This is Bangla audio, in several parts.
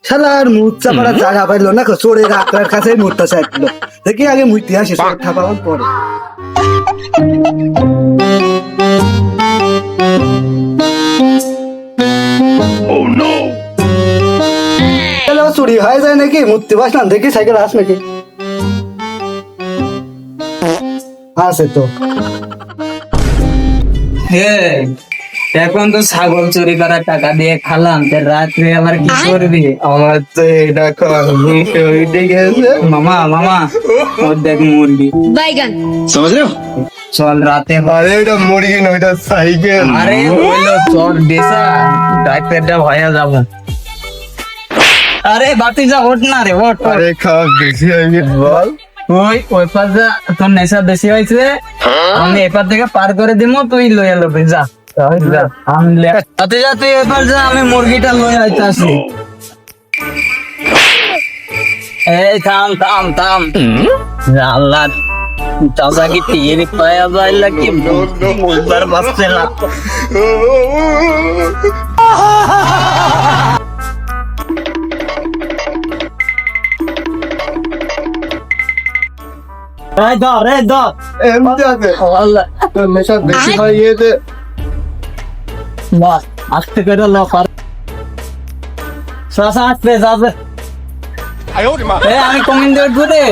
শালার মুখ চাপাড়া জায়গা পাইলো না, চোরে রাখার কাছে মুখটা চাইলো। দেখি আগে মুইতে আসে, সবটা পাওয়ার পরে। চুরি হয়ে যায় নাকি? মুক্তি বাসলাম, দেখি সাইকেল আস নাকি। আছে তো। এখন তো ছাগল চুরি করার টাকা দিয়ে খালাম, রাত্রে আবার কি করবি? আমার তো এটা মামা মামা ওর দেখ মুরগি বাইগান চল রাতে আরে ওটা মুরগি না, ওইটা সাইকেল। আরে হইলো চল বেসা ডাক্তারটা ভয়া যাব। আরে বাতি যা ওঠ না রে, ওঠ। আরে খাওয়া বেশি হয়ে বল। ওই পাশ যা, তোর নেশা বেশি হয়েছে, আমি এপার থেকে পার করে দিব, তুই লয়ে লবি যা। তুই এবার যা, আমি মুরগিটা লয়ে আইতে আসি। এই থাম থাম থাম, আল্লাহ চাচা কি টিয়ে পায়া যাইলা কি বুঝবার পারছে না। এমনি আছে আল্লাহ তোর নেশা বেশি হয়ে গিয়েছে। বাস আস্তে করে ল পার চাচা আসবে যাবে। আমি কমিন দিয়ে উঠবো রে।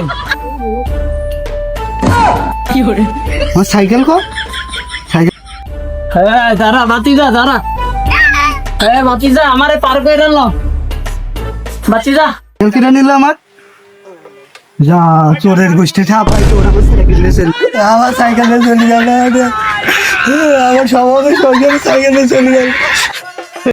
আমার সাইকেল কো? হ্যাঁ দাঁড়া বাতিজা দাঁড়া। হ্যাঁ বাতিজা আমারে পার করে ল। বাতিজা সাইকেল কিনে নিল আমার। যা চোরের গোষ্ঠী ছাপাই, চোর আমার সাইকেল নিয়ে আমার সাইকেলে চলে যাবে। আমার সবাই সাইকেলে চলে যাবে।